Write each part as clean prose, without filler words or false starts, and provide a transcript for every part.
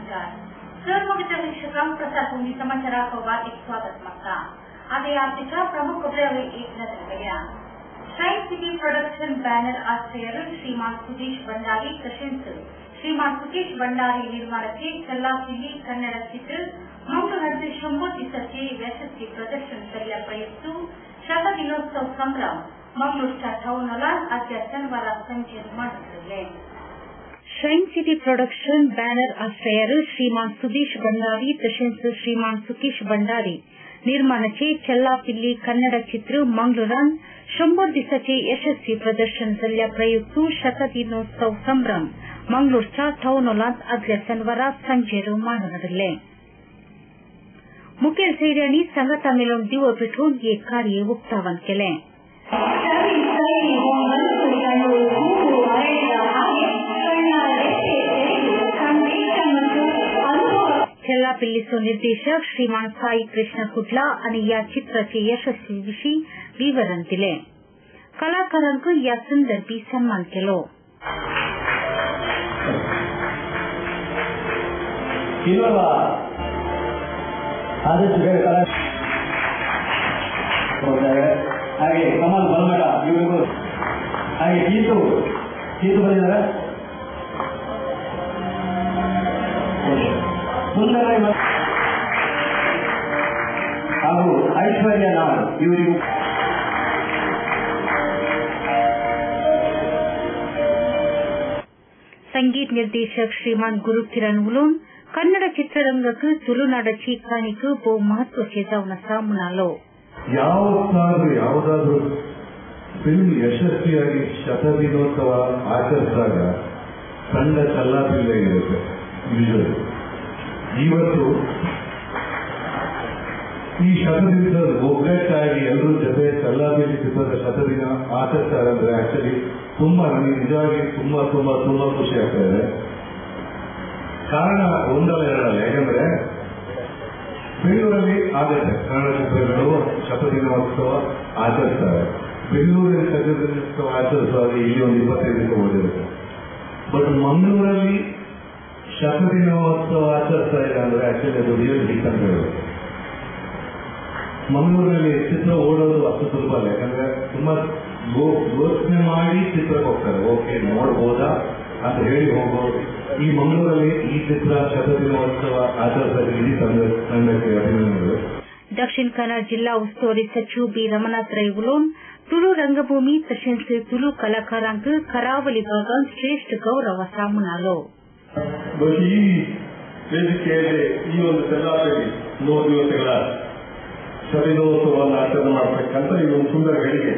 नमस्कार. सहभागीच्या वीक्षकांक प्रसारभूमी समाचाराक हार्दिक स्वागत मागता. आतां आजच्या प्रमुख खबरांवर एक नजर घालया. शाइन सिटी प्रोडक्शन बॅनर आश्रयार श्रीमान सुदेश भंडारी तशेंच श्रीमान सुकेश भंडारी निर्माणाचे चल्लापिल्ली कन्नड चित्र मंगळूराचे 100 दिवसाचे यशस्वी प्रदर्शन केल्या प्रयुक्त शतदिनोत्सव संग्राम मंगळूरच्या टाउन हॉलात आजच्या शनिवार संचे मांडले. शाइन सिटी प्रोडक्शन बॅनर आश्रयार श्रीमान सुदेश भंडारी तशेंच श्रीमान सुकेश भंडारी निर्माणाचे चल्लापिल्ली कन्नड चित्र मंगळूरान 100 दिवसाचे यशस्वी प्रदर्शन केल्या प्रयुक्त शतदिनोत्सव संभ्रम मंगळूरच्या टाउन हॉलात आदल्या शनिवारा सांजेर मांडले. मुखेल सोयऱ्यांनी संघटना मेळोवन दिवो पेटोवन हे कार्य उक्तावण केले. चल्लापिल्लीचो निर्देशक श्रीमान साई कृष्ण कुडला आणि या चित्राचे यशस्वी विशीं विवरण दिले. कलाकारांक या संदर्भी सन्मान केलो. ಹಾಗೆ ಕಮಲ್ ಬಲಮಠ ಇವರಿಗೂ ಹಾಗೆ ಗೀತು ಬಂದಿದ್ದಾರೆ. ಸುಂದರ ಹಾಗೂ ಐಶ್ವರ್ಯ ನಾಳ್ ಇವರಿಗೂ संगीत निर्देशक श्रीमान गुरु किरण उलोन कन्नड चित्ररंगक ತುಳುನಾಡची ಕಾಣಿಕ ಬಹು ಮಹತ್ವಕ್ಕೆ जावन आसा म्हणालो. ಯಾವುದಾದ್ರೂ ಫಿಲ್ಮ್ ಯಶಸ್ವಿಯಾಗಿ ಶತದಿನೋತ್ಸವ ಆಚರಿಸಿದಾಗ ತಂಡ ಚಲ್ಲಾಪಿಲ್ಲೆ ಇರುತ್ತೆ. ಇವತ್ತು ಈ ಶತದಿನದ ಒಗ್ಗಟ್ಟಾಗಿ ಎಲ್ಲರೂ ಜೊತೆ ಚಲ್ಲಾಪಿಲ್ಲಿ ಚಿತ್ರದ ಶತದಿನ ಆಚರಿಸ್ತಾರೆ ಅಂದ್ರೆ ಆಕ್ಚುಲಿ ತುಂಬಾ ನನಗೆ ನಿಜವಾಗಿ ತುಂಬಾ ತುಂಬಾ ತುಂಬಾ ಖುಷಿ ಆಗ್ತಾ ಇದೆ. ಕಾರಣ ಒಂದಲ್ಲ ಎರಡಲ್ಲ. ಯಾಕಂದ್ರೆ ಬೆಂಗಳೂರಲ್ಲಿ ಆಗುತ್ತೆ ಕನ್ನಡ ಚಿತ್ರಗಳು ಶತದಿನೋತ್ಸವ ಆಚರಿಸ್ತಾರೆ. ಬೆಂಗಳೂರಲ್ಲಿ ಶತದಿನೋತ್ಸವ ಆಚರಿಸುವಾಗ ಇಲ್ಲಿ ಒಂದು 25 ದಿನ ಓದಿರುತ್ತೆ. ಬಟ್ ಮಂಗಳೂರಲ್ಲಿ ಶತದಿನೋತ್ಸವ ಆಚರಿಸ್ತಾ ಇದೆ ಅಂದ್ರೆ ಆಕ್ಚುಲಿ ಅದು ರಿಯಲ್ ಹಿಟ್ ಅಂತ ಹೇಳುತ್ತೆ. ಮಂಗಳೂರಿನಲ್ಲಿ ಚಿತ್ರ ಓಡೋದು ಅಷ್ಟು ಸುಲಭ ಅಲ್ಲ. ಯಾಕಂದ್ರೆ ತುಂಬಾ ಯೋಚನೆ ಮಾಡಿ ಚಿತ್ರಕ್ಕೆ ಹೋಗ್ತಾರೆ. ಓಕೆ ನೋಡ್ಬೋದಾ ಅಂತ ಹೇಳಿ ಹೋಗೋದು. ಈ ಮಂಗಳೂರಲ್ಲಿ ಈ ಚಿತ್ರ ಶತದಿನೋತ್ಸವ ಆಚರಿಸಿದ ಇಡೀ ತಂಡಕ್ಕೆ ಅಭಿನಂದನೆಗಳು. दक्षिण कन्नड जिल्हा उस्तुवारी सचिव बी रमनाथ रೈ उलोन तुळू रंगभूमी तशेंच तुळू कलाकारांक करावली भागात श्रेष्ठ गौरव आसा म्हणालो. ಈ ವೇದಿಕೆಯಲ್ಲಿ ಈ ಒಂದು ಚಲ್ಲಾಪಿಲ್ಲಿ 100 ದಿವಸಗಳ ಶತದಿನೋತ್ಸವವನ್ನು ಆಚರಣೆ ಮಾಡಬೇಕಂತ ಈ ಒಂದು ಸುಂದರ ಗಳಿಗೆ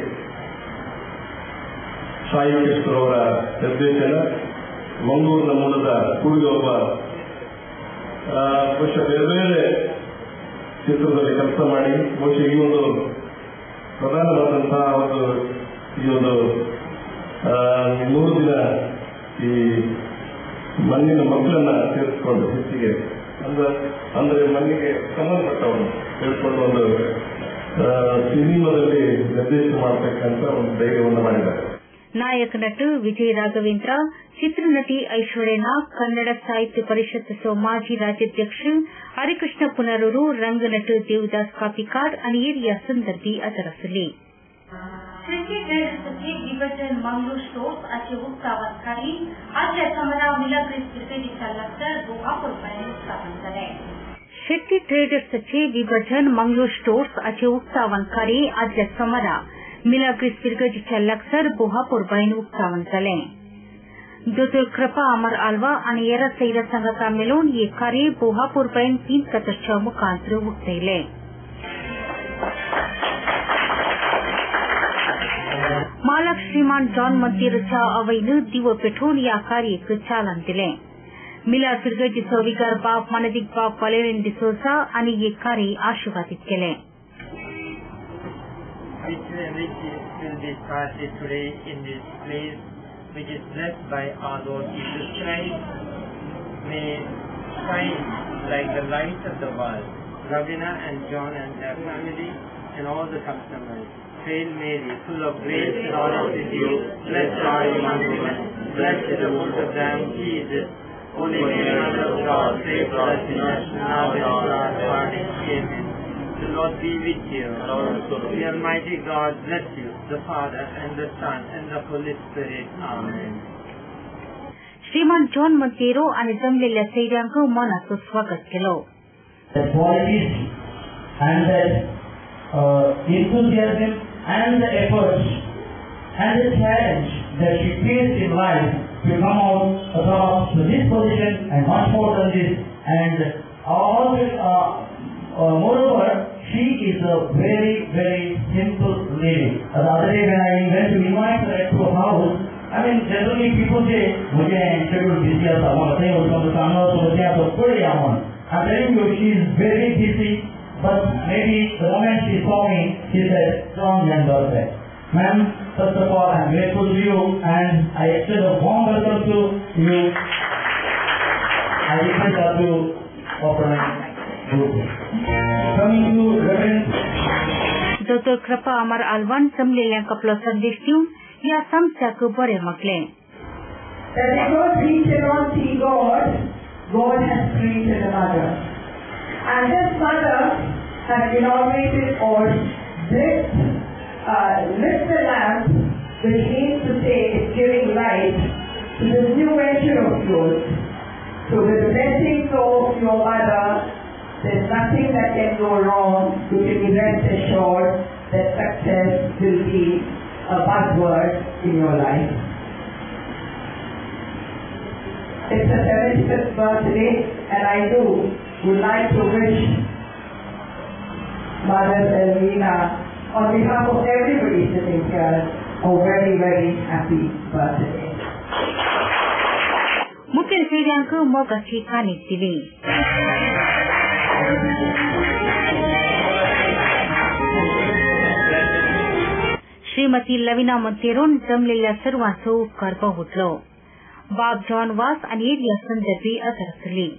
ಸಾಯಿ ಕೃಷ್ಣ ಅವರ ನಿರ್ದೇಶನ, ಮಂಗಳೂರಿನ ಮೂಲದ ಕೂಡಿದ ಒಬ್ಬ ಬಹುಶಃ ಬೇರೆ ಬೇರೆ ಚಿತ್ರದಲ್ಲಿ ಕೆಲಸ ಮಾಡಿ ಬಹುಶಃ ಈ ಒಂದು ಪ್ರಧಾನವಾದಂತಹ ಒಂದು ಈ ಒಂದು 3 ದಿನ ಈ ಮಣ್ಣಿನ ಮಕ್ಕಳನ್ನ ಸೇರಿಸಿಕೊಂಡು ಹೆಚ್ಚಿಗೆ ಅಂದ್ರೆ ಮಣ್ಣಿಗೆ ಸಂಬಂಧಪಟ್ಟವನ್ನು ಸೇರಿಸಿಕೊಂಡು ಒಂದು ಸಿನಿಮಾದಲ್ಲಿ ನಿರ್ದೇಶನ ಮಾಡಬೇಕಂತ ಒಂದು ಧೈರ್ಯವನ್ನು ಮಾಡಿದ್ದಾರೆ. ನಾಯಕ ನಟ ವಿಜಯ ರಾಘವೇಂದ್ರ, ಚಿತ್ರನಟಿ ಐಶ್ವರ್ಯ ನಾಗ್, ಕನ್ನಡ ಸಾಹಿತ್ಯ ಪರಿಷತ್ ಮಾಜಿ ರಾಜ್ಯಾಧ್ಯಕ್ಷ ಹರಿಕೃಷ್ಣ पुनरೂರು, ರಂಗನಟ ದೇವದಾಸ್ ಕಾಪಿಕಾಡ್ आणि या संदर्भी आदरसले. क्रिकेट सचिव विभाजन मंगळूर स्टोर्स आजचे उक्तावण करी आजच्या समारा मिलाग्रीस क्रिकेटीच्या लक्षर बोहापूर पायने उक्तावण झाले. शेट्टी ट्रेडर्स सचिव विभाजन मंगळूर स्टोर्स आजचे उक्तावण करी आजच्या समारा मिलाग्रीस क्रिकेटीच्या लक्षर बोहापूर पायने उक्तावण झाले. दोतोर कृपा अमर आल्वा आणि येरा सैरा संघाचा मिळून हे कार्य बोहापूर पायन 3 कतरच्या मुखांतर उक्तायले. मालक श्रीमान जॉन मंदिरच्या अवैन दिवो पेटवून या कार्याक चालन दिले. मिलार क्रिकेटीचो विकार बाप मनदीक बाप वालेरिन डिसोजा आणि हे कार्य आशीर्वादित केले. Which will be started today in this place, which is blessed by our Lord Jesus Christ, may shine like the light of the world. Ravina and John and their family and all the customers. Hail Mary, full of grace, the Lord is with you. Blessed are you among women. Blessed is the fruit of thy womb, Jesus. Holy Mary, Mother of God, save us sinners, now and at our hour. Amen. The Lord be with you. The Almighty God bless you, the Father and the Son and the Holy Spirit. Amen. श्रीमान John Monteiro आणि जमलेल्या सैर्यांक मनाचं स्वागत केलं. The qualities and the enthusiasm and the efforts and the challenge that she faced in life to come out to this position and much more than this, and moreover, she is a very, very simple lady. The other day when I went to invite her to a house, I mean, generally people say, "Mujhe schedule busy as I want to say, from the summer to the day of the I'm telling you, she is very busy, but maybe the moment she saw me, she said, "Strong young daughter." Ma'am, first of all, I am grateful to you, and I extend a warm welcome to you. I request her to offer my group. Coming to Reverend Dr. Krapa Amar Alwan जमलेल्या कपलो संदेश देऊन या समस्याक बरे म्हटले. That because we cannot see God, God has created a mother. And this mother has inaugurated or lit the lamp, which means to say it's giving light to this new venture of yours. So with the blessings of your mother, there's nothing that can go wrong. You can be rest assured that success will be a buzzword in your life. It's a 75th birthday, and I would like to wish Mother Elvina, on behalf of everybody sitting here, a very, very happy birthday. मुख्य सैर्यांक मोगाची खाणी दिली. श्रीमती लविना मंतेरोन जमलेल्या सर्वांचो उपकार बहुटलो. बाब John वास आणि area संदर्भी ಅದರಸಲಿ.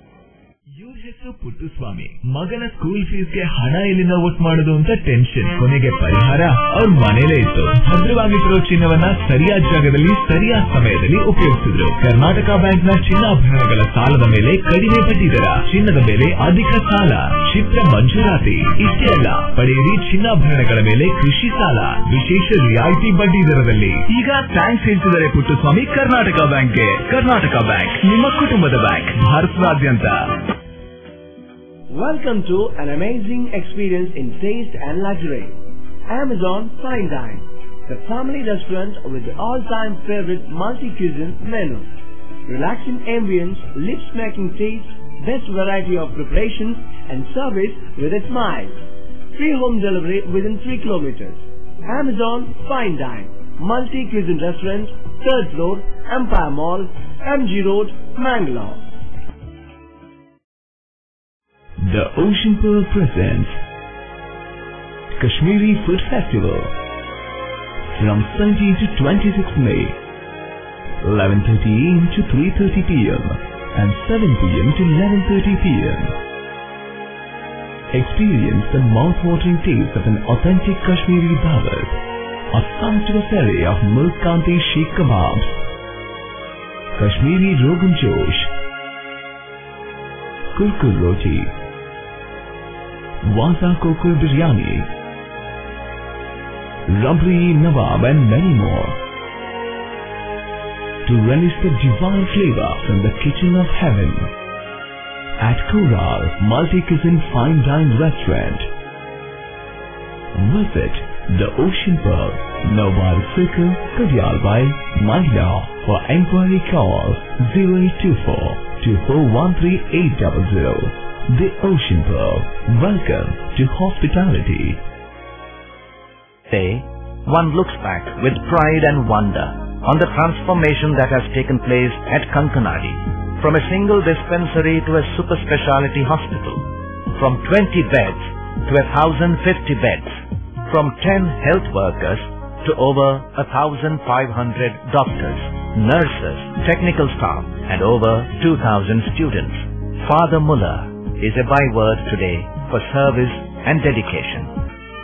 ಇವ್ರ ಹೆಸರು ಪುಟ್ಟುಸ್ವಾಮಿ. ಮಗನ ಸ್ಕೂಲ್ ಫೀಸ್ಗೆ ಹಣ ಎಲ್ಲಿಂದ ಒಟ್ಟು ಮಾಡೋದು ಅಂತ ಟೆನ್ಷನ್. ಕೊನೆಗೆ ಪರಿಹಾರ ಅವ್ರ ಮನೇಲೇ ಇತ್ತು. ಭದ್ರವಾಗಿಟ್ಟಿರೋ ಚಿನ್ನವನ್ನ ಸರಿಯಾದ ಜಾಗದಲ್ಲಿ ಸರಿಯಾದ ಸಮಯದಲ್ಲಿ ಉಪಯೋಗಿಸಿದ್ರು. ಕರ್ನಾಟಕ ಬ್ಯಾಂಕ್ನ ಚಿನ್ನಾಭರಣಗಳ ಸಾಲದ ಮೇಲೆ ಕಡಿಮೆ ಬಡ್ಡಿ ದರ, ಚಿನ್ನದ ಮೇಲೆ ಅಧಿಕ ಸಾಲ, ಕ್ಷಿಪ್ರ ಮಂಜೂರಾತಿ. ಇಷ್ಟೇ ಅಲ್ಲ, ಪಡೆಯಿರಿ ಚಿನ್ನಾಭರಣಗಳ ಮೇಲೆ ಕೃಷಿ ಸಾಲ ವಿಶೇಷ ರಿಯಾಯಿತಿ ಬಡ್ಡಿ ದರದಲ್ಲಿ. ಈಗ ಥ್ಯಾಂಕ್ಸ್ ಹೇಳ್ತಿದ್ದಾರೆ ಪುಟ್ಟುಸ್ವಾಮಿ ಕರ್ನಾಟಕ ಬ್ಯಾಂಕ್ಗೆ. ಕರ್ನಾಟಕ ಬ್ಯಾಂಕ್ ನಿಮ್ಮ ಕುಟುಂಬದ ಬ್ಯಾಂಕ್, ಭಾರತದಾದ್ಯಂತ. Welcome to an amazing experience in taste and luxury. Amazon Fine Dine, the family restaurant with the all-time favorite multi-cuisine menu. Relaxing ambience, lips-making taste, best variety of preparations and service with a smile. Free home delivery within 3 kilometers. Amazon Fine Dine, multi-cuisine restaurant, 3rd floor, Empire Mall, MG Road, Mangalore. The Ocean Pearl presents Kashmiri Food Festival from 17 to 26 May, 11:30 AM to 3:30 PM and 7 PM to 11:30 PM. Experience the mouth-watering taste of an authentic Kashmiri dawat, a sumptuous array of Milk Kanti Sheikh Kebabs, Kashmiri Rogan Josh, Kurkur Roti, Waza Kokur Biryani, Rabri Nawab and many more. To relish the divine flavor from the kitchen of heaven at Koral Multi-Cuisine Fine Dine Restaurant. Visit the Ocean Pearl, Nobar Circle, Kadyalbai, Manila. For enquiry call 0824 2413 800. The Ocean Pearl. Welcome to hospitality. Today, one looks back with pride and wonder on the transformation that has taken place at Kankanadi, from a single dispensary to a super speciality hospital, from 20 beds to 1,050 beds, from 10 health workers to over 1,500 doctors, nurses, technical staff, and over 2,000 students. Father Muller is a byword today for service and dedication,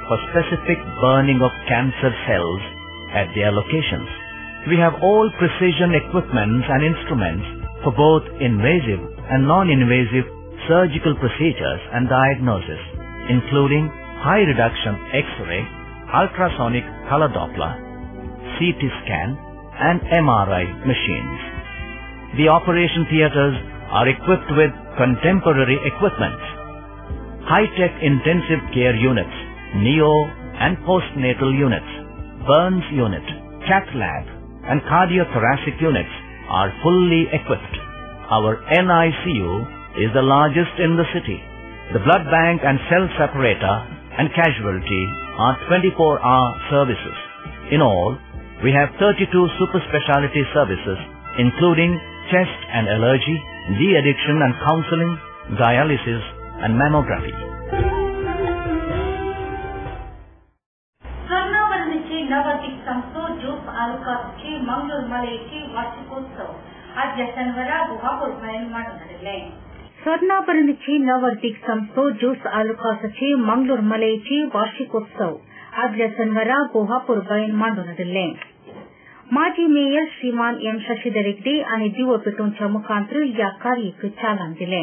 for specific burning of cancer cells at their locations. We have all precision equipments and instruments for both invasive and non-invasive surgical procedures and diagnosis, including high reduction X-ray, ultrasonic color Doppler, CT scan, and MRI machines. The operation theatres are equipped with contemporary equipment, high-tech intensive care units, neo and postnatal units, burns unit, cath lab, and cardiothoracic units are fully equipped. Our NICU is the largest in the city. The blood bank and cell separator and casualty are 24-hour services. In all, we have 32 super specialty services, including chest and allergy, de-addiction and counseling, dialysis and mammography. स्वर्णाभरणचे नववर्तिक संस्थो जोस आलुकाचे मंगळूर मलेचे वार्षिकोत्सव आज शनिवार गुहापूर ನಡೆಯಲಿದೆ. ಸ್ವರ್ಣಾಭರಣचे नववर्तिक संस्थो जोस आलुकाचे मंगळूर मलेचे वार्षिकोत्सव आज शनिवार गुहापूर ನಡೆಯಲಿದೆ. माजी mayor श्रीमान एम शशिधर रेड्डी आणि दिवपेटोंच्या मुखांतर या कार्याक चालन दिले.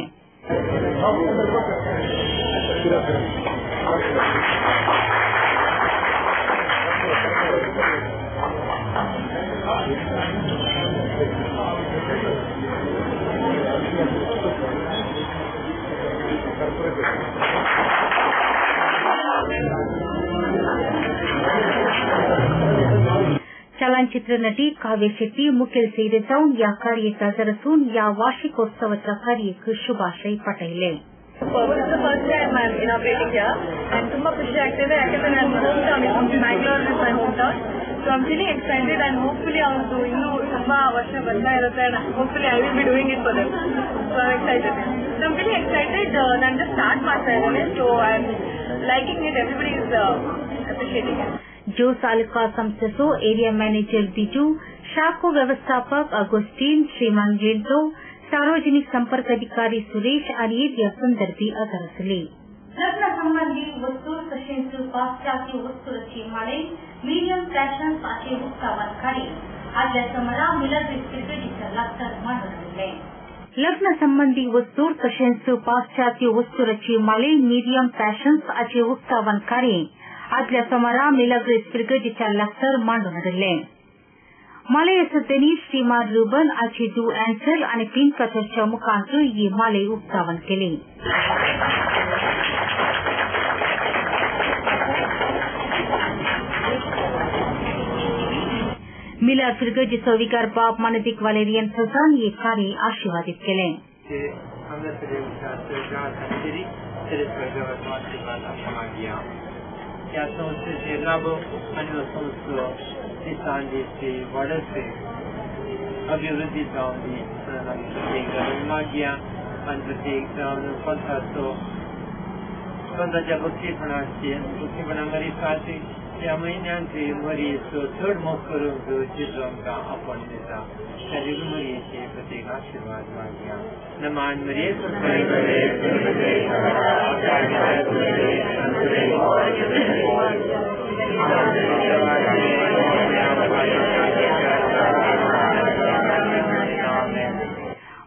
चलनचित्र नटी काव्य शेट्टी मुखेल ಸೇರಿ या ಕಾರ್ಯಕ್ಕೆ ಹಾಜರಿसून या वार्षिकोत्सवाच्या ಕಾರ್ಯಕ್ಕೆ ಶುಭಾಶಯ ಪಟೈಲೆ. First time I am inaugurating here and ತುಂಬಾ ಖುಷಿ ಆಗ್ತಿದೆ ಯಾಕಂದ್ರೆ ನನ್ನ home town Bangalore is my home town. So I am feeling excited and hopefully ಅವ್ರದ್ದು ಇನ್ನೂ ತುಂಬಾ ವರ್ಷ ಬರ್ತಾ ಇರುತ್ತೆ and hopefully I will be doing it for them. So I am excited. So I am feeling excited. ನಾನು just start ಮಾಡ್ತಾ ಇದ್ದೇನೆ. So I am liking it. Everybody is appreciating it. जो सालका संस्थेसो एरिया मैनेजर बिजू, शाखो व्यवस्थापक अगोस्टीन, श्रीमान gentoo, सार्वजनिक संपर्क अधिकारी सुरेश आणि या संदर्भी आदरसले. लग्न संबंधी वस्तू तसेच पाश्चात्य वस्तूंची माळे मीडियम फॅशन्स असे उत्सवात कार्य आज समरा मिलर डिस्ट्रिक्टच्या लागतात मांडले. लग्न संबंधी वस्तू तसेच पाश्चात्य वस्तूंची माळे मीडियम फॅशन्स असे उत्सवात कार्य आदल्या सोमारा मिलग्रेस ब्रिगेडच्या लागतर मांडले. माले सत्तेनी श्रीमान रुबन आची डू अँसेल आणि पिन कथरच्या मुखांतर ही माले उपसावन केले. मिलर ब्रिगेडचे विकार बाप मानदिक वालेरियन फजान हे कार्य आशीर्वादित केले. या संस्थेचे लाभ आणि संस्था दिसांचे वाढते अभिवृद्धी जाऊन मागिया आणि प्रत्येक जाऊन स्वतःच्या बक्षीपणामध्ये खाते त्या महिन्यांचे मरीज चढ मोग करून चित्रंका आपण देता शरीर मरीचे प्रत्येक आशीर्वाद मागिया. नमान मरी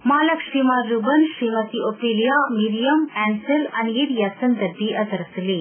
मालक श्रीमान रुबन, श्रीमती ओपेलिया, मिरियम, एंसेल आणि या संदर्भी आदरसले.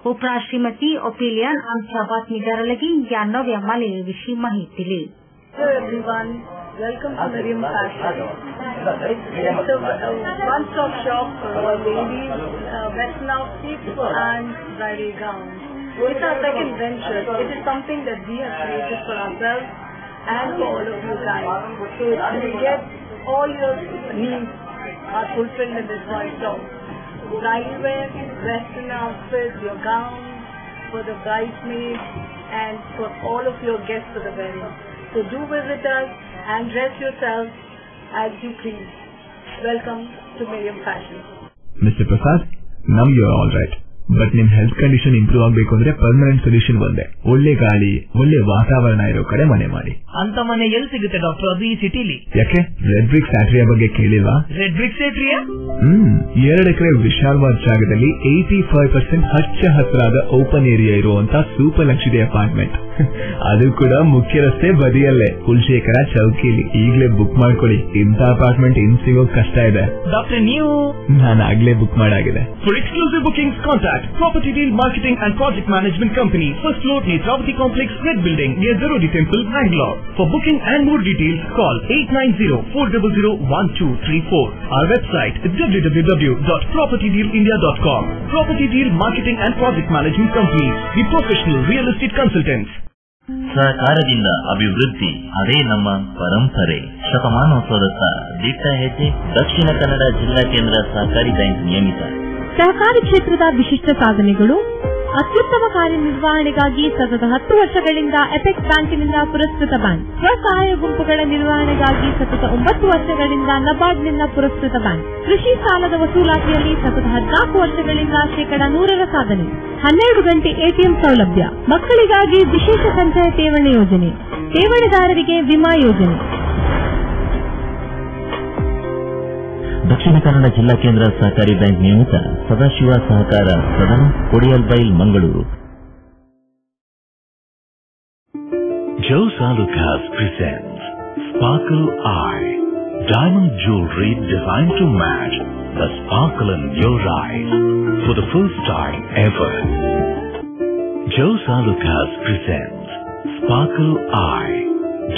उपरा श्रीमती ओपिलियन आमच्या बातमीदारालागी या नव्या मालिकेविषयी माहिती दिली. Hello everyone, welcome to Miriam Fashion. It's a one-stop shop for all ladies, western outfits and bridal gowns. It's our second venture. It is something that we have created for ourselves and for all of you guys. So you will get all your needs are fulfilled in this one shop. Bridal wear, western outfits, your gowns for the bridesmaids and for all of your guests for the wedding. So do visit us and dress yourself as you please. Welcome to Miriam Fashion. Mr. Prasad, now you are all right. But ನಿಮ್ health condition improve ಆಗಬೇಕು ಅಂದ್ರೆ permanent solution ಒಂದೇ, ಒಳ್ಳೆ ಗಾಳಿ ಒಳ್ಳೆ ವಾತಾವರಣ ಇರೋ ಕಡೆ ಮನೆ ಮಾಡಿ. ಅಂತ ಮನೆ ಎಲ್ಲಿ ಸಿಗುತ್ತೆ ಡಾಕ್ಟರ್? ಅದು ಈ ಸಿಟಿಲಿ. ಯಾಕೆ ರೆಡ್ ಬ್ರಿಕ್ ಫ್ಯಾಕ್ಟರಿಯ ಬಗ್ಗೆ ಕೇಳಿಲ್ವಾ? ರೆಡ್ ಬ್ರಿಕ್ ಫ್ಯಾಕ್ಟರಿಯ 2 ಎಕರೆ ವಿಶಾಲವಾದ ಜಾಗದಲ್ಲಿ 85% ಹಚ್ಚ ಹಸಿರಾದ ಓಪನ್ ಏರಿಯಾ ಇರುವಂತ ಸೂಪರ್ ಲಕ್ಸುರಿ ಅಪಾರ್ಟ್ಮೆಂಟ್. ಅದು ಕೂಡ ಮುಖ್ಯ ರಸ್ತೆ ಬದಿಯಲ್ಲೇ, ಕುಲಶೇಖರ ಚೌಕಿಲಿ. ಈಗಲೇ ಬುಕ್ ಮಾಡ್ಕೊಳ್ಳಿ, ಇಂಥ ಅಪಾರ್ಟ್ಮೆಂಟ್ ಇನ್ ಸಿಗೋಕ್ ಕಷ್ಟ ಇದೆ. ಡಾಕ್ಟರ್ ನೀವು? ನಾನು ಆಗ್ಲೇ book ಮಾಡಾಗಿದೆ. For exclusive bookings, contact Property Deal Marketing and Project Management Company, first floor, Netravati Complex, Red Building, near Zarodi Temple, Bangalore. For booking and more details, call 890-400-1234. Our website is www.propertydealindia.com. Property Deal Marketing and Project Management Company, the professional real estate consultants. ಸಹಕಾರದಿಂದ ಅಭಿವೃದ್ಧಿ, ಅದೇ ನಮ್ಮ ಪರಂಪರೆ. ಶತಮಾನೋತ್ಸವದತ್ತ ದಿಟ್ಟ ಹೆಜ್ಜೆ. ದಕ್ಷಿಣ ಕನ್ನಡ ಜಿಲ್ಲಾ ಕೇಂದ್ರ ಸಹಕಾರಿ ಬ್ಯಾಂಕ್ ನಿಯಮಿತ. ಸಹಕಾರಿ ಕ್ಷೇತ್ರದ ವಿಶಿಷ್ಟ ಸಾಧನೆಗಳು. ಅತ್ಯುತ್ತಮ ಕಾರ್ಯನಿರ್ವಹಣೆಗಾಗಿ ಸತತ 10 ವರ್ಷಗಳಿಂದ ಎಪೆಕ್ಸ್ ಬ್ಯಾಂಕಿನಿಂದ ಪುರಸ್ಕೃತ ಬ್ಯಾಂಕ್. ಸ್ವಸಹಾಯ ಗುಂಪುಗಳ ನಿರ್ವಹಣೆಗಾಗಿ ಸತತ 9 ವರ್ಷಗಳಿಂದ ನಬಾರ್ಡ್ನಿಂದ ಪುರಸ್ಕೃತ ಬ್ಯಾಂಕ್. ಕೃಷಿ ಸಾಲದ ವಸೂಲಾತಿಯಲ್ಲಿ ಸತತ 14 ವರ್ಷಗಳಿಂದ 100% ಸಾಧನೆ. 12 ಗಂಟೆ ಎಟಿಎಂ ಸೌಲಭ್ಯ. ಮಕ್ಕಳಿಗಾಗಿ ವಿಶೇಷ ಸಂಚಯ ಠೇವಣಿ ಯೋಜನೆ, ಠೇವಣಿದಾರರಿಗೆ ವಿಮಾ ಯೋಜನೆ. ದಕ್ಷಿಣ ಕನ್ನಡ ಜಿಲ್ಲಾ ಕೇಂದ್ರ ಸಹಕಾರಿ ಬ್ಯಾಂಕ್ ನಿಯಮಿತ ಸದಾಶಿವ ಸಹಕಾರ ಸದನ, Kodialbail, Mangaluru. Joe's Alucas presents Sparkle Eye, diamond jewelry designed to match the sparkle in your eyes for the first time ever. Joe's Alucas presents Sparkle Eye,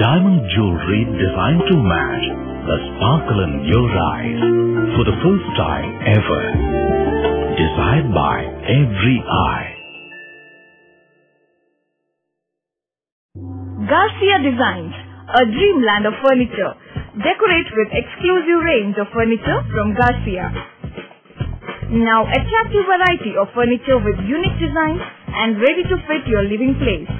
diamond jewelry designed to match the sparkle in your eyes for the first time ever. Desired by every eye. Garcia Designs, a dreamland of furniture. Decorate with exclusive range of furniture from Garcia. Now attractive variety of furniture with unique designs and ready to fit your living place.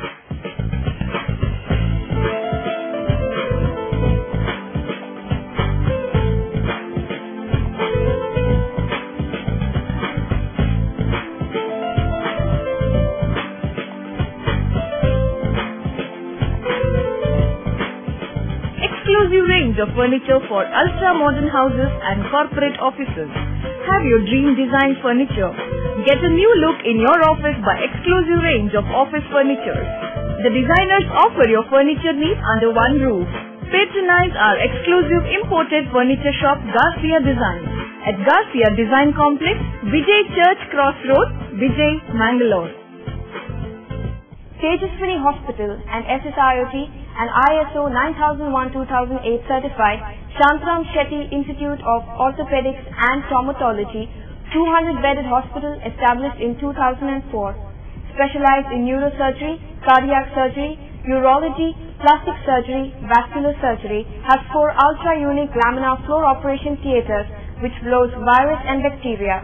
Exclusive range of furniture for ultra-modern houses and corporate offices. Have your dream design furniture. Get a new look in your office by exclusive range of office furniture. The designers offer your furniture needs under one roof. Patronize our exclusive imported furniture shop Garcia Design at Garcia Design Complex, Vijay Church Cross Road, Vijay, Mangalore. Tejaswini Hospital and SSIOT and ISO 9001-2008 certified Shantram Shetty Institute of Orthopedics and Traumatology, 200-bedded hospital established in 2004, specialized in neurosurgery, cardiac surgery, urology, plastic surgery, vascular surgery, has 4 ultra-unique laminar floor operation theaters which blows virus and bacteria.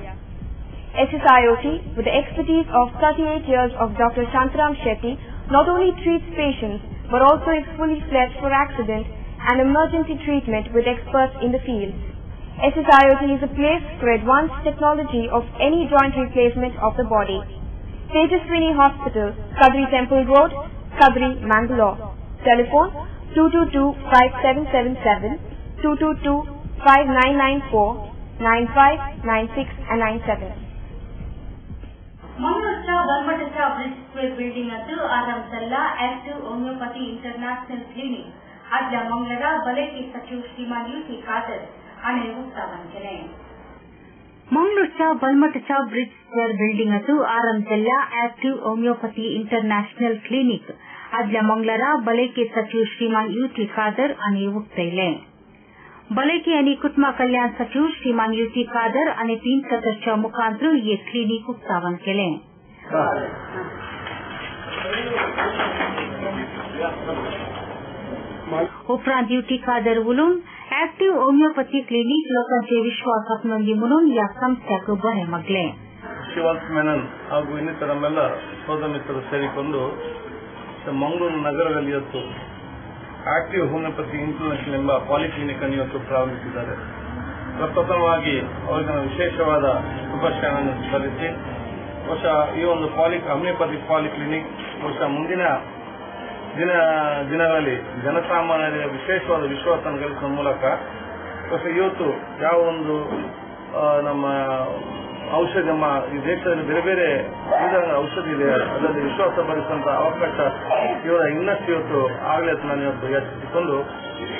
SSIOT, with the expertise of 38 years of Dr. Shantram Shetty, not only treats patients but also is fully fledged for accident and emergency treatment with experts in the field. SSIOT is a place for advanced technology of any joint replacement of the body. Tejaswini Hospital, Kadri Temple Road, Kadri, Mangalore. Telephone 222-5777, 222-5994, 9596 and 97. ಮಂಗಳೂರಿನ ಬಲ್ಮಠದ bridge square building ಅದು ಆರಂಭಿಸಲ್ಲ active homeopathy international clinic आज मंगळवार भले की सचिव श्रीमान UC Kader आणि उत्साहान केले. मंगळूरच्या बलमठच्या ब्रिजवर बिल्डिंग असून आरंभल्या ऍक्टिव्ह होमिओपॅथी इंटरनॅशनल क्लिनिक आदल्या मंगळारा भलायकी सचिव श्रीमान यूटी कादर आनी उक्तायले. भलायकी आनी कुटुंब कल्याण सचिव श्रीमान यूटी कादर आनी 3 सदस्यां मुखांतर हे क्लिनिक उक्तावण केलें. उपरांत यूटी कादर उलोवन ऍक्टिव्ह होमिओपॅथी क्लिनिक लोकांचे विश्वासात नोंदी म्हणून या संस्थೆಗೆ ಬರೆ ಮಗ್ಲೆ. ಶಿವಾಸ್ ಮೆನನ್ ಹಾಗೂ ಇನ್ನಿತರ ನಮ್ಮೆಲ್ಲ ಸೋದರ ಮಿತ್ರರು ಸೇರಿಕೊಂಡು ಮಂಗಳೂರು ನಗರದಲ್ಲಿ ಇವತ್ತು ಆಕ್ಟಿವ್ ಹೋಮಿಯೋಪತಿ ಇಂಟರ್ನ್ಯಾಷನಲ್ ಎಂಬ ಪಾಲಿಕ್ಲಿನಿಕ್ ಅನ್ನು ಇವತ್ತು ಪ್ರಾರಂಭಿಸಿದ್ದಾರೆ. ಪ್ರಪ್ರಥಮವಾಗಿ ಅವರಿಗೆ ವಿಶೇಷವಾದ ಶುಭಾಶಯಗಳನ್ನು ಸಲ್ಲಿಸಿ ಬಹುಶಃ ಈ ಒಂದು ಹೋಮಿಯೋಪತಿ ಪಾಲಿಕ್ಲಿನಿಕ್ ಬಹುಶಃ ಮುಂದಿನ ದಿನಗಳಲ್ಲಿ ಜನಸಾಮಾನ್ಯರಿಗೆ ವಿಶೇಷವಾದ ವಿಶ್ವಾಸವನ್ನು ಗಳಿಸುವ ಮೂಲಕ ಬಹುಶಃ ಇವತ್ತು ಯಾವ ಒಂದು ನಮ್ಮ ಔಷಧಿ ನಮ್ಮ ಈ ದೇಶದಲ್ಲಿ ಬೇರೆ ಬೇರೆ ಔಷಧಿ ಇದೆ ಅದರಲ್ಲಿ ವಿಶ್ವಾಸ ಭರಿಸುವಂತಹ ಅವಕಾಶ ಇವರ ಇನ್ನಷ್ಟು ಇವತ್ತು ಆಗಲೇ ನಾನು ಇವತ್ತು ಯೋಚಿಸಿಕೊಂಡು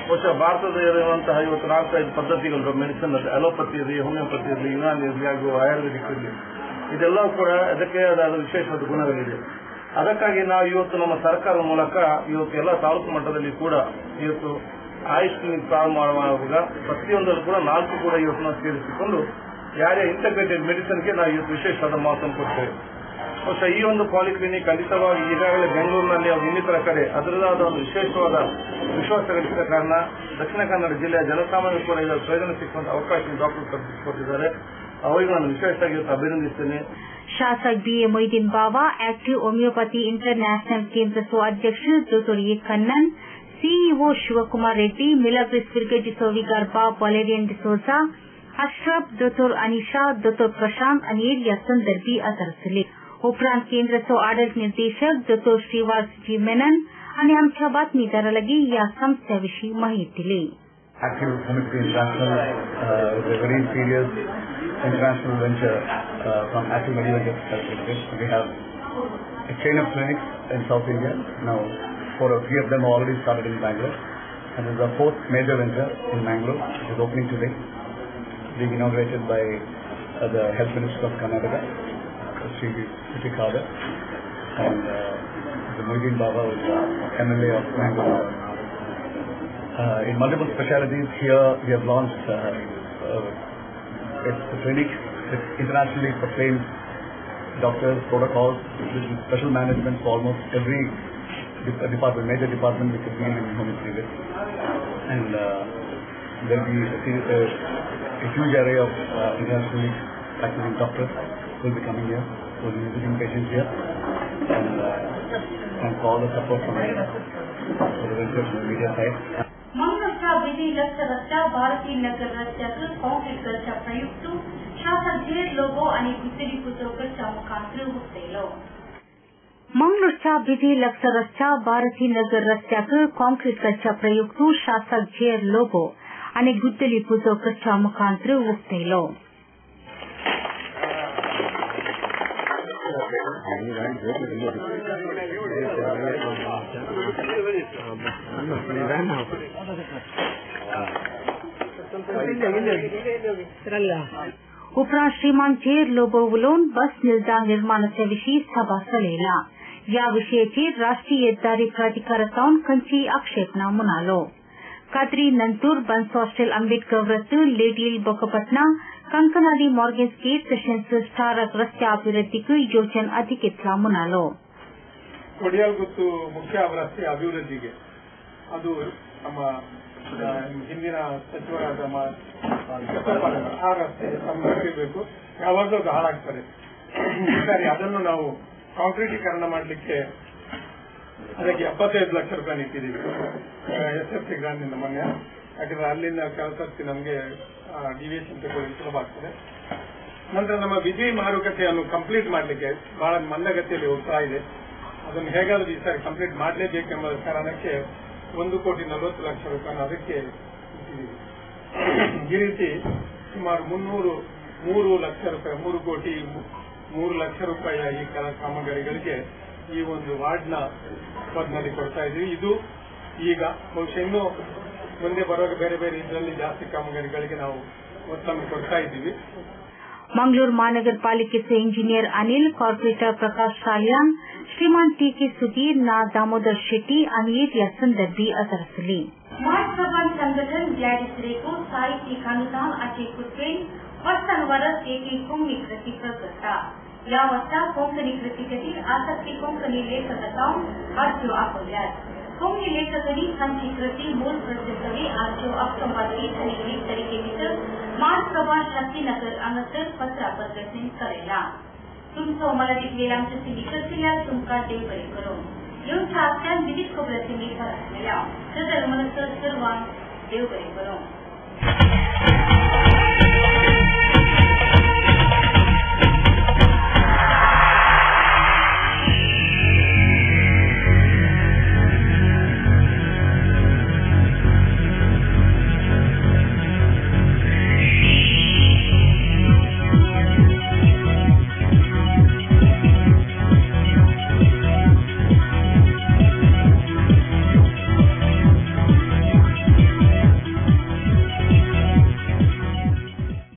ಬಹುಶಃ ಭಾರತದಲ್ಲಿರುವಂತಹ ಇವತ್ತು 4-5 ಪದ್ಧತಿಗಳು ಮೆಡಿಸಿನ್ ಅಲೋಪತಿ ಇರಲಿ, ಹೋಮಿಯೋಪತಿ ಇರಲಿ, ಯುನಾನಿ ಇರಲಿ ಹಾಗೂ ಆಯುರ್ವೇದಿಕ್ ಇರಲಿ, ಇದೆಲ್ಲವೂ ಕೂಡ ಅದಕ್ಕೆ ಆದ ವಿಶೇಷವಾದ ಗುಣಗಳಿದೆ. ಅದಕ್ಕಾಗಿ ನಾವು ಇವತ್ತು ನಮ್ಮ ಸರ್ಕಾರದ ಮೂಲಕ ಇವತ್ತು ಎಲ್ಲ ತಾಲೂಕು ಮಟ್ಟದಲ್ಲಿ ಕೂಡ ಇವತ್ತು ಆಯುಷ್ ಕ್ಲಿನಿಕ್ ಪ್ರಾರಂಭ ಮಾಡುವಾಗ ಪ್ರತಿಯೊಂದರಲ್ಲೂ ಕೂಡ 4 ಕೂಡ ಇವತ್ತು ನಾವು ಸೇರಿಸಿಕೊಂಡು ಯಾರೇ ಇಂಟಗ್ರೇಟೆಡ್ ಮೆಡಿಸಿನ್ಗೆ ನಾವು ಇವತ್ತು ವಿಶೇಷವಾದ ಮಹತ್ವ ಕೊಡ್ತೇವೆ. ಬಹುಶಃ ಈ ಒಂದು ಪಾಲಿಕ್ಲಿನಿಕ್ ಖಂಡಿತವಾಗಿ ಈಗಾಗಲೇ ಬೆಂಗಳೂರಿನಲ್ಲಿ ಹಾಗೂ ಇನ್ನಿತರ ಕಡೆ ಅದರದಾದ ಒಂದು ವಿಶೇಷವಾದ ವಿಶ್ವಾಸ ಗಳಿಸಿದ ಕಾರಣ ದಕ್ಷಿಣ ಕನ್ನಡ ಜಿಲ್ಲೆಯ ಜನಸಾಮಾನ್ಯರು ಕೂಡ ಇದರ ಪ್ರಯೋಜನ ಸಿಕ್ಕುವಂತಹ ಅವಕಾಶ ಡಾಕ್ಟರ್ ಕಲ್ಪಿಸಿಕೊಟ್ಟಿದ್ದಾರೆ. ಅವರಿಗೆ ನಾನು ವಿಶೇಷವಾಗಿ ಅಭಿನಂದಿಸ್ತೇನೆ. शासक बीए मोइदीन बावा, एक्टिव होमियोपैथी इंटरनेशनल केंद्र सो अध्यक्ष डॉ. ए कन्नन, सीईओ शिवकुमार रेड्डी, मिलग्रिस ब्रिगेडिसो विगर्भा वलेरियन डिसोजा, अशरफ, डॉ. अनिशा, डॉ. प्रशांत अनिल या संदर्भी असरसले. उपरांत केंद्राचो आडಳಿತ निर्देशक डॉ. श्रीवास जी मेनन आणि आमच्या बातमीदारालागी या संस्थेविषयी माहिती दिली. Active Homiopathy International is a very serious international venture from Active Medical Services. We have a chain of clinics in South India. Now, 3 of them are already started in Bangalore. And this is the 4th major venture in Bangalore. It is opening today, being inaugurated by the Health Minister of Karnataka, Sri Yuti Kader, and the Moideen Baba was MLA of Bangalore. In multiple specialties here, we have launched a clinic with internationally proclaimed doctors, protocols, with special management for almost every department, major department which is deal in homeopathy with. And there will be a huge array of internationally practicing doctors who will be coming here, who will be visiting patients here, and for all the support from the venture from the media side. मंगळूरच्या विधी-लक्ष्य रस्ता भारती नगर रस्त्यातून concrete करच्या प्रयुक्त शासक जे लोगो आणि गुजरी पुस्तकाच्या मुखांतर उक्तायलो. मंगळूरच्या विधी-लक्ष्य रस्ता भारती नगर रस्त्यातून concrete करच्या प्रयुक्त शासक जे लोगो आणि गुजरी पुस्तकाच्या मुखांतर उक्तायलो. उपरांत श्रीमान जेर लोबो उलोवन बस निल्दाण निर्माणाच्याविषयी सभा चलयला. या विशयाचेर राष्ट्रीय येरादारी प्राधिकारान खंयचीय आक्षेप ना म्हणालो. काद्री नंतूर बन्स हॉस्टेल अंबेडकर वृत्त लेडील बोकपटना कंकनाडी मॉर्गन्स गेट तशेंच स्टारक रस्त्या अभिवृद्धीक योजना अधिक इतला म्हणालो. ಕೊಡಿಯಾಲ್ಗುತ್ತು ಮುಖ್ಯ ರಸ್ತೆ ಅಭಿವೃದ್ಧಿಗೆ ಅದು ನಮ್ಮ ಹಿಂದಿನ ಸಚಿವರಾದ ಆ ರಸ್ತೆ ಸಂರಕ್ಷಿಸಬೇಕು. ಯಾವಾಗಲೂ ಅದು ಹಾಳಾಗ್ತದೆ. ಸರಿ, ಅದನ್ನು ನಾವು ಕಾಂಕ್ರೀಟೀಕರಣ ಮಾಡಲಿಕ್ಕೆ ಅದಕ್ಕೆ 75 ಲಕ್ಷ ರೂಪಾಯಿ ಇಟ್ಟಿದ್ದೀವಿ SFC ಗ್ರಾಂಟ್ನಿಂದ ಮೊನ್ನೆ. ಯಾಕಂದ್ರೆ ಅಲ್ಲಿಂದ ಕೆಲಸಕ್ಕೆ ನಮಗೆ ಡಿವಿಯೇಷನ್ ತಗೊಳ್ಳಿ ಸುಲಭ ಆಗ್ತದೆ. ನಂತರ ನಮ್ಮ ವಿಧಿ ಮಾರುಕಟ್ಟೆಯನ್ನು ಕಂಪ್ಲೀಟ್ ಮಾಡಲಿಕ್ಕೆ ಬಹಳ ಮಂದಗತಿಯಲ್ಲಿ ಹೋಗ್ತಾ ಇದೆ. ಅದನ್ನು ಹೇಗಾದ್ರೂ ಈ ಸಾರಿ ಕಂಪ್ಲೀಟ್ ಮಾಡಲೇಬೇಕೆಂಬ ಕಾರಣಕ್ಕೆ 1,40,00,000 ರೂಪಾಯಿ ಅದಕ್ಕೆ ಇಟ್ಟಿದ್ದೀವಿ. ಈ ರೀತಿ ಸುಮಾರು 3 ಲಕ್ಷ ರೂಪಾಯಿ 3 ಲಕ್ಷ ರೂಪಾಯಿಯ ಈ ಕಾಮಗಾರಿಗಳಿಗೆ ಈ ಒಂದು ವಾರ್ಡ್ನ ಪದ್ನಲ್ಲಿ ಕೊಡ್ತಾ ಇದ್ದೀವಿ. ಇದು ಈಗ ಬಹುಶಃ ಇನ್ನೂ ಮುಂದೆ ಬರುವಾಗ ಬೇರೆ ಬೇರೆ ಇದರಲ್ಲಿ ಜಾಸ್ತಿ ಕಾಮಗಾರಿಗಳಿಗೆ ನಾವು ಒತ್ತನ್ನು ಕೊಡ್ತಾ ಇದ್ದೀವಿ. मंगलूर महानगर पालिकेचे इंजिनियर अनिल, कॉर्पोरेटर प्रकाश साल्यान, श्रीमान टी.के. सुधीर, ना दामोदर शेट्टी आणि या संदर्भी असर आसली. मार्च प्रबंध संगठन ग्लॅडिस रेको साई टीकानुदान आचे कुट्रेन वर्षान वर्स एक कोंकणी कृती प्रकटा. या वर्षा कोंकणी कृतीखातीर आसक्ती कोंकणी लेखकांक अर्ज्यो आपल्यात. कोंकणी लेखकांनी तांची कृती मूळ प्रतीसरी अर्ज्यो ऑक्टोबर 1 तारीखे भितर मार्च प्रबंध शक्तीनगर हांगासर पत्रा प्रदर्शन करेला. तुमचो मराठीतले आमचे सिंधी करतल्यार तुमकां देव बरें करूं. येवच्या आसल्यान विविध खबरांची निखळ आसलेल्या सदर मनसर सर्वांक देव बरें करूं.